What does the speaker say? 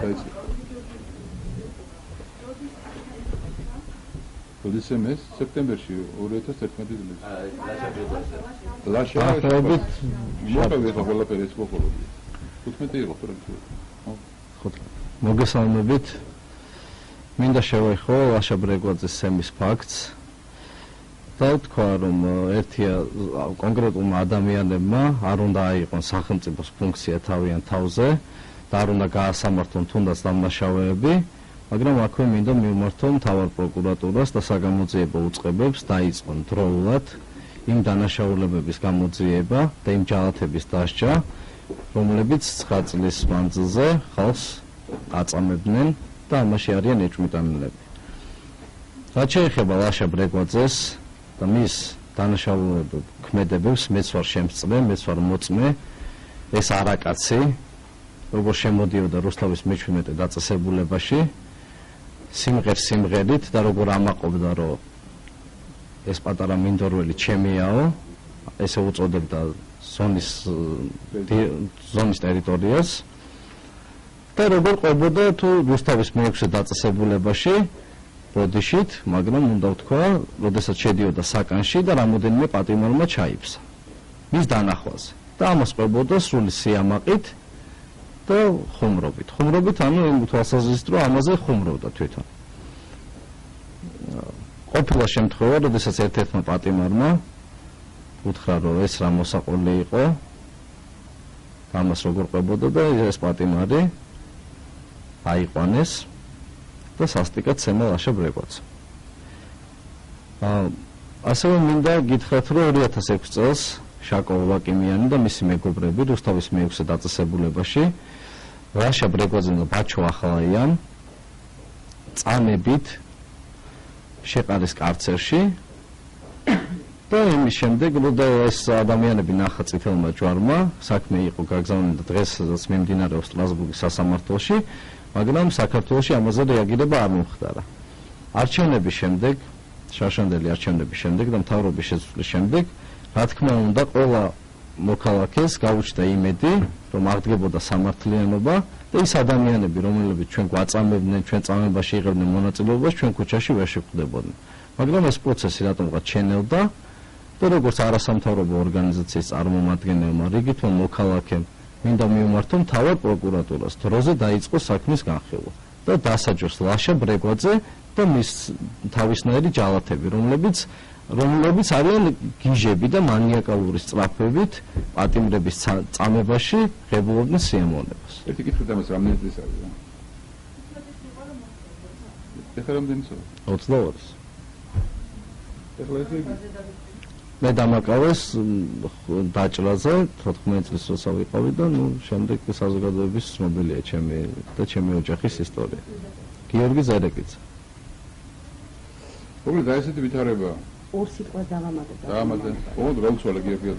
დაიწყო. როდესმეს სექტემბერში 2011 წელს. ლაშაბრეგოძე. მოგავიეთ ყველაფერი ეს მოხდა. 15 იყო ხო? მოგესალმებით. მინდა შევეხო ლაშაბრეგოძეს სემის ფაქტს. და თქვა რომ ერთია კონკრეტულმა ადამიანებმა არ უნდა აიღონ სახელმწიფოს ფუნქცია თავიანთ თავზე და არ უნდა გაასამართლონ თუნდაც დამნაშავეები, მაგრამ აქვე მინდა მივმართონ მთავარ პროკურატურას და საგამოძიებო უწყებებს დაიწყონ დროულად იმ დანაშაულებების გამოძიება და იმ ჯალათების დასჯა, რომლებიც 9 წლის მანძილზე ხალხს აწამებდნენ და ამაში არიან ეჭვმიტანილები. რაც შეეხება ლაშაბრეგოძეს და მის დანაშაულებულ ქმედებებს, მეც ვარ შემწმე, მეც ვარ მოწმე, ეს არაკაცი, როგორ შემოდიოდა რუსთავის მე-17 დაწესებულებაში, სიმღერით და როგორ ამაყობდა, რომ ეს პატარა მინდორველი ჩემიაო, ესე უწოდებდა ზონის ტერიტორიას და როგორ ყვებოდა თუ რუსთავის მე-6 დაწესებულებაში ბოდიშით, მაგრამ უნდა ვთქვა, როდესაც შედიოდა საკანში და რამოდენიმე პატიმარმა ჩაიფსა მის დანახვაზე და ამას ყვებოდა სრული სიამაყით და ხუმრობით. ხუმრობით, ანუ იმ თვალსაზრისით, რომ ამაზე ხუმრობდა თვითონ. ყოფილა შემთხვევა, როდესაც ერთ-ერთმა პატიმარმა უთხრა, რომ ეს რა მოსაყოლი იყო, ამას როგორ ყვებოდა და ეს პატიმარი აიყვანეს და სასტიკად ცემა ლაშაბრეგოძე. ასევე მინდა გითხრათ, რომ 2006 წელს შაკო ვაკიმიანი და მისი მეგობრები რუსთავის მე-6 დაწესებულებაში ლაშაბრეგოძე და ბაჩო ახალაიან წამებით შეყარეს კარცერში და იმის შემდეგ, რომ ეს ადამიანები ნახა წითელმა ჯვარმა, საქმე იყო გაგზავნილი და დღესაც მიმდინარეობს სტრასბურგის სასამართლოში, მაგრამ საქართველოში ამაზე რეაგირება არ მომხდარა. არჩევნების შემდეგ, შარშანდელი არჩევნების შემდეგ და მთავრობის შეცვლის შემდეგ, რა თქმა უნდა, ყველა მოქალაქეს გაუჩნდა იმედი, რომ აღდგებოდა სამართლიანობა და ის ადამიანები, რომლებიც ჩვენ გვაწამებდნენ, ჩვენ წამებაში იღებდნენ მონაწილეობას, ჩვენ ქუჩაში ვერ შეხვდებოდნენ. მაგრამ ეს პროცესი რატომღაც ჩენელდა და როგორც არასამთავრობო ორგანიზაციის წარმომადგენელმა, რიგითმა მოქალაქემ მინდა მივმართო მთავარ პროკურატურას დროზე დაიწყო საქმის განხილვა და დასაჯოს ლაშაბრეგოძე და მის თავისნაირი ჯალათები, რომლებიც არიან გიჟები და მანიაკალური სწრაფებით პატიმრების წამებაში ღებულობდნენ სიამოვნებას. ერთი კითხვით ამას რამდენი წელი არის? ეხლა რამდენი წელი? 22. ეხლა ეს მე დამაკავეს დაჭრაზე 14 წლის როცა ვიყავი და შემდეგ საზოგადოების ცნობილია ჩემი ოჯახის ისტორია. გიორგი ზერეკიძე. როგორ ესეთი ვითარება? ორ სიტყვას დავამატებ. ოღონდ რა უცვალე გიორგი.